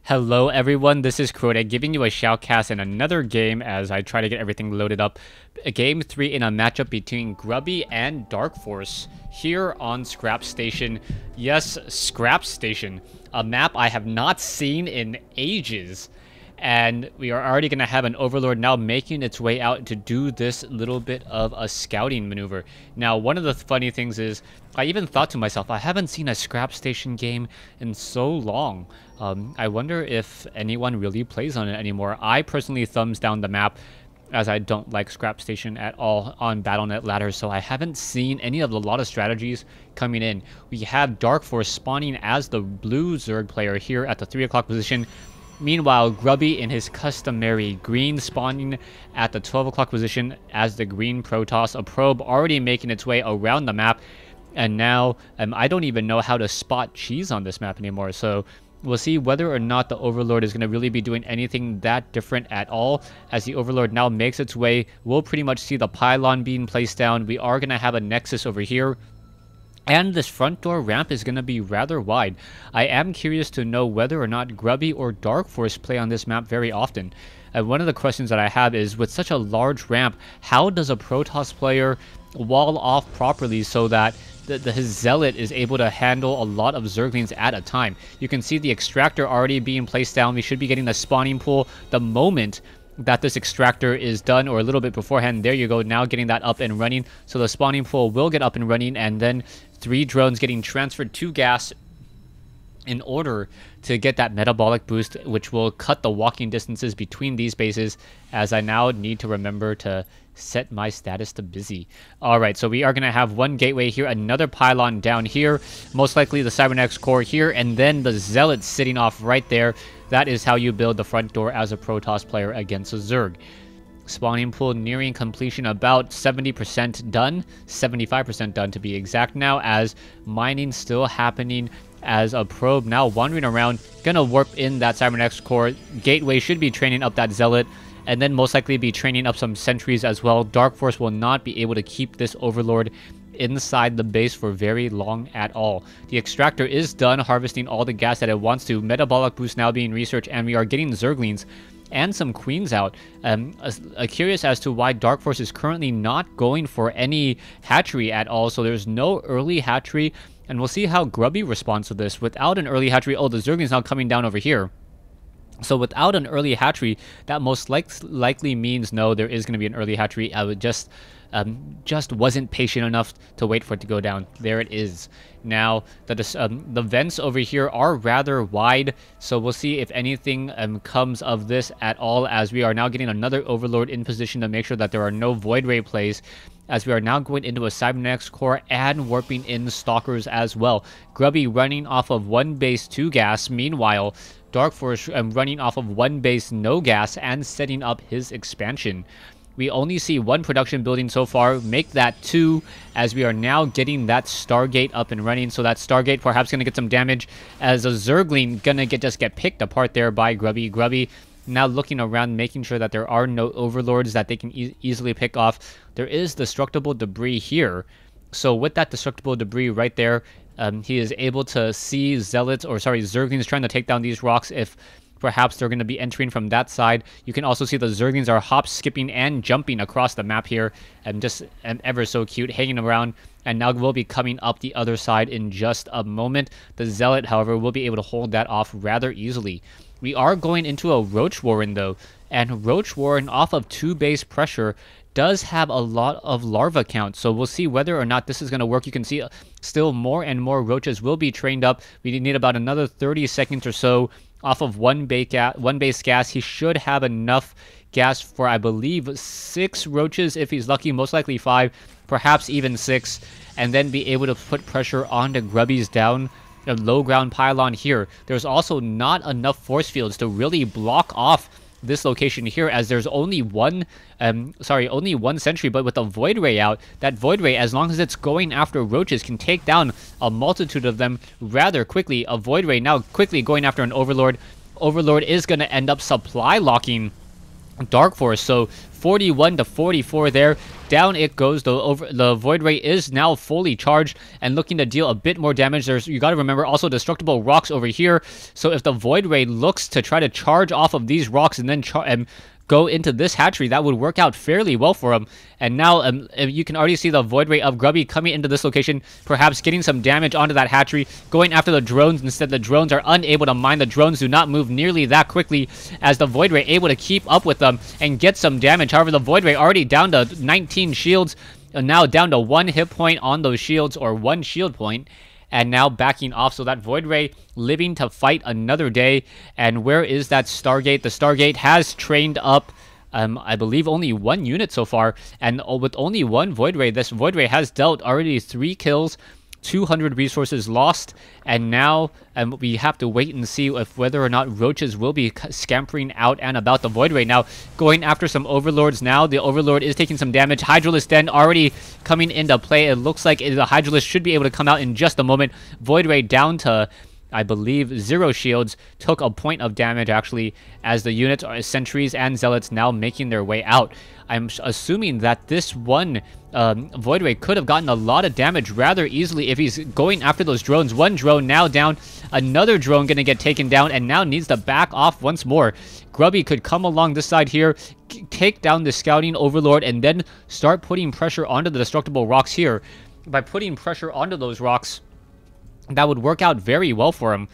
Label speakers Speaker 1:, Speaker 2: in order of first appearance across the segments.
Speaker 1: Hello everyone, this is Crota giving you a shoutcast in another game as I try to get everything loaded up. A Game 3 in a matchup between Grubby and Darkforce here on Scrap Station. Yes, Scrap Station, a map I have not seen in ages. And we are already going to have an Overlord now making its way out to do this little bit of a scouting maneuver. Now, one of the funny things is, I even thought to myself, I haven't seen a Scrap Station game in so long. I wonder if anyone really plays on it anymore. I personally thumbs down the map, as I don't like Scrap Station at all on Battle.net ladder, so I haven't seen any of the lot of strategies coming in. We have Darkforce spawning as the blue Zerg player here at the 3 o'clock position. Meanwhile, Grubby in his customary green spawning at the 12 o'clock position as the green Protoss, a probe already making its way around the map. And now, I don't even know how to spot cheese on this map anymore, so we'll see whether or not the Overlord is going to really be doing anything that different at all. As the Overlord now makes its way, we'll pretty much see the pylon being placed down. We are going to have a Nexus over here. And this front door ramp is going to be rather wide. I am curious to know whether or not Grubby or Darkforce play on this map very often. And one of the questions that I have is, with such a large ramp, how does a Protoss player wall off properly so that his Zealot is able to handle a lot of Zerglings at a time? You can see the extractor already being placed down. We should be getting the spawning pool the moment that this extractor is done, or a little bit beforehand. There you go, now getting that up and running. So the spawning pool will get up and running, and then 3 drones getting transferred to gas in order to get that metabolic boost, which will cut the walking distances between these bases, as I now need to remember to set my status to busy. Alright, so we are going to have one gateway here, another pylon down here, most likely the Cybernetics core here, and then the Zealot sitting off right there. That is how you build the front door as a Protoss player against a Zerg. Spawning pool nearing completion, about 70% done, 75% done to be exact now, as mining still happening as a probe now wandering around, gonna warp in that Cybernetics core. Gateway should be training up that Zealot, and then most likely be training up some sentries as well. Darkforce will not be able to keep this Overlord inside the base for very long at all. The extractor is done harvesting all the gas that it wants to. Metabolic boost now being researched, and we are getting Zerglings and some queens out. Curious as to why Darkforce is currently not going for any hatchery at all, so there's no early hatchery, and we'll see how Grubby responds to this. Without an early hatchery, oh, the Zerglings now coming down over here. So without an early hatchery, that most likely means no, there is going to be an early hatchery. I would just wasn't patient enough to wait for it to go down. There it is. Now, the vents over here are rather wide, so we'll see if anything comes of this at all, as we are now getting another Overlord in position to make sure that there are no Void Ray plays, as we are now going into a Cybernetics core and warping in Stalkers as well. Grubby running off of 1 base 2 gas, meanwhile Darkforce running off of 1 base no gas and setting up his expansion. We only see 1 production building so far, make that 2, as we are now getting that Stargate up and running. So that Stargate perhaps going to get some damage, as a Zergling gonna just get picked apart there by Grubby. Grubby now looking around, making sure that there are no Overlords that they can easily pick off. There is destructible debris here, so with that destructible debris right there, he is able to see Zerglings trying to take down these rocks if perhaps they're going to be entering from that side. You can also see the Zerglings are hop, skipping, and jumping across the map here, and just ever so cute, hanging around, and now will be coming up the other side in just a moment. The Zealot, however, will be able to hold that off rather easily. We are going into a Roach Warren, though, and Roach Warren off of 2 base pressure does have a lot of larva count, so we'll see whether or not this is going to work. You can see still more and more roaches will be trained up. We need about another 30 seconds or so off of 1 base gas. He should have enough gas for, I believe, 6 roaches if he's lucky, most likely 5, perhaps even 6, and then be able to put pressure onto Grubby's down a low ground pylon here. There's also not enough force fields to really block off this location here, as there's only one sentry, but with a Void Ray out, that Void Ray, as long as it's going after roaches, can take down a multitude of them rather quickly. A Void Ray now quickly going after an Overlord. Overlord is going to end up supply locking Darkforce, so 41 to 44 there. Down it goes. The Void Ray is now fully charged and looking to deal a bit more damage. You got to remember also destructible rocks over here. So if the Void Ray looks to try to charge off of these rocks and then go into this hatchery, that would work out fairly well for him. And now you can already see the Void Ray of Grubby coming into this location, perhaps getting some damage onto that hatchery, going after the drones. Instead, the drones are unable to mine. The drones do not move nearly that quickly as the Void Ray able to keep up with them and get some damage. However, the Void Ray already down to 19 shields, and now down to 1 hit point on those shields, or 1 shield point. And now backing off, so that Void Ray living to fight another day. And where is that Stargate? The Stargate has trained up, I believe, only 1 unit so far. And with only 1 Void Ray, this Void Ray has dealt already 3 kills, 200 resources lost, and now we have to wait and see if whether or not roaches will be scampering out and about the Void Ray. Now going after some Overlords. Now the Overlord is taking some damage. Hydralisk Den already coming into play. It looks like the Hydralisk should be able to come out in just a moment. Void Ray down to, I believe, 0 shields, took a point of damage actually, as the units are sentries and zealots now making their way out. I'm assuming that this one Void Ray could have gotten a lot of damage rather easily if he's going after those drones. 1 drone now down, another drone gonna get taken down, and now needs to back off once more. Grubby could come along this side here, take down the scouting Overlord, and then start putting pressure onto the destructible rocks here. By putting pressure onto those rocks, that would work out very well for him,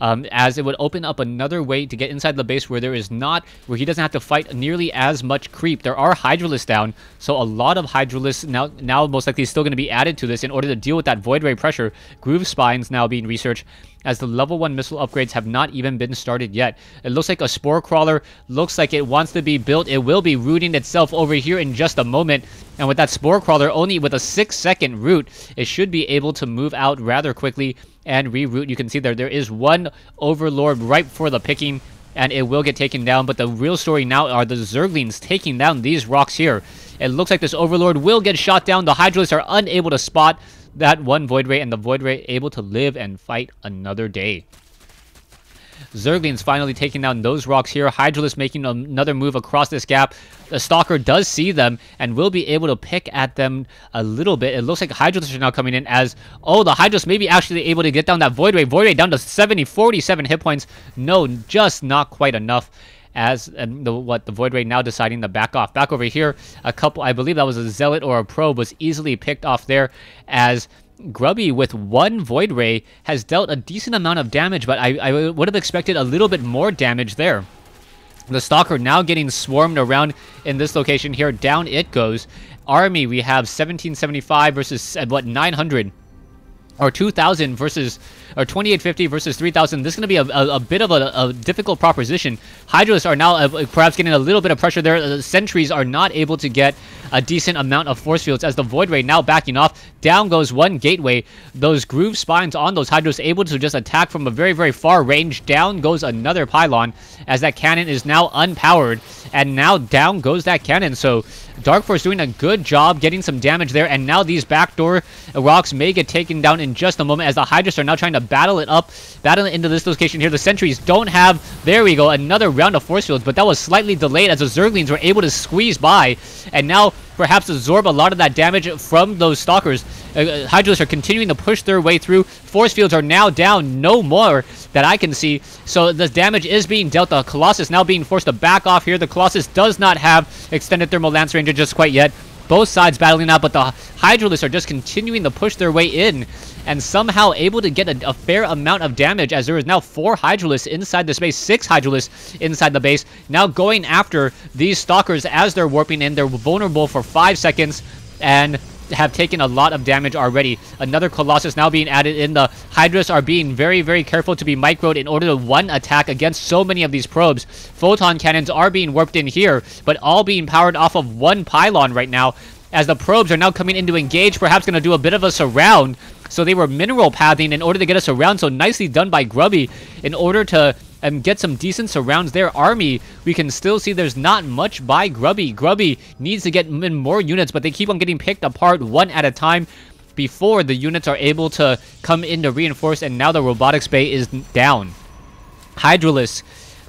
Speaker 1: as it would open up another way to get inside the base where he doesn't have to fight nearly as much creep. There are Hydralisks down, so a lot of Hydralisks now most likely is still going to be added to this in order to deal with that Void Ray pressure. Groove Spines now being researched, as the level 1 missile upgrades have not even been started yet. It looks like a Spore Crawler looks like it wants to be built. It will be rooting itself over here in just a moment. And with that Spore Crawler, only with a 6-second root, it should be able to move out rather quickly and reroute. You can see there is 1 Overlord ripe for the picking, and it will get taken down. But the real story now are the Zerglings taking down these rocks here. It looks like this Overlord will get shot down. The Hydralisks are unable to spot that 1 Void Ray, and the Void Ray able to live and fight another day. Zerglings finally taking down those rocks here. Hydralisk making another move across this gap. The Stalker does see them and will be able to pick at them a little bit. It looks like Hydralisk are now coming in as, oh, the Hydralisk may be actually able to get down that Void Ray. Void Ray down to 47 hit points. No, just not quite enough. As the Void Ray now deciding to back off. Back over here, a couple, I believe that was a Zealot or a Probe, was easily picked off there, as Grubby with 1 Void Ray has dealt a decent amount of damage, but I would have expected a little bit more damage there. The Stalker now getting swarmed around in this location here. Down it goes. Army, we have 1775 versus, 900. Or 2,000 versus, or 2,850 versus 3,000. This is going to be a bit of a difficult proposition. Hydralisks are now perhaps getting a little bit of pressure there. The sentries are not able to get a decent amount of force fields, as the Void Ray now backing off. Down goes 1 gateway. Those Groove Spines on those Hydralisks able to just attack from a very, very far range. Down goes another pylon, as that cannon is now unpowered. And now down goes that cannon. So Darkforce doing a good job getting some damage there, and now these backdoor rocks may get taken down in just a moment, as the Hydralisks are now trying to battle it into this location here. The sentries don't have, there we go, another round of force fields, but that was slightly delayed as the Zerglings were able to squeeze by, and now perhaps absorb a lot of that damage from those Stalkers. Hydralisks are continuing to push their way through. Force fields are now down, no more that I can see. So the damage is being dealt. The Colossus now being forced to back off here. The Colossus does not have extended thermal lance range just quite yet. Both sides battling out, but the Hydralisks are just continuing to push their way in and somehow able to get a fair amount of damage, as there is now 4 Hydralisks inside the space, 6 Hydralisks inside the base. Now going after these Stalkers as they're warping in. They're vulnerable for 5 seconds and have taken a lot of damage already. Another Colossus now being added in. The Hydralisks are being very, very careful to be microed in order to one attack against so many of these probes. Photon cannons are being warped in here, but all being powered off of 1 pylon right now, as the probes are now coming in to engage, perhaps going to do a bit of a surround. So they were mineral pathing in order to get us around. So nicely done by Grubby in order to get some decent surrounds there. Army, we can still see there's not much by Grubby. Grubby needs to get in more units, but they keep on getting picked apart 1 at a time before the units are able to come in to reinforce, and now the robotics bay is down. Hydralisk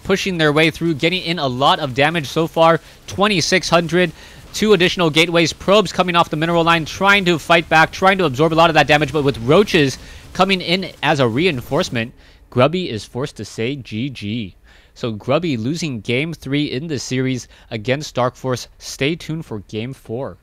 Speaker 1: pushing their way through, getting in a lot of damage so far. 2,600. 2 additional gateways. Probes coming off the mineral line, trying to fight back, trying to absorb a lot of that damage, but with roaches coming in as a reinforcement, Grubby is forced to say GG. So Grubby losing Game 3 in the series against Darkforce. Stay tuned for Game 4.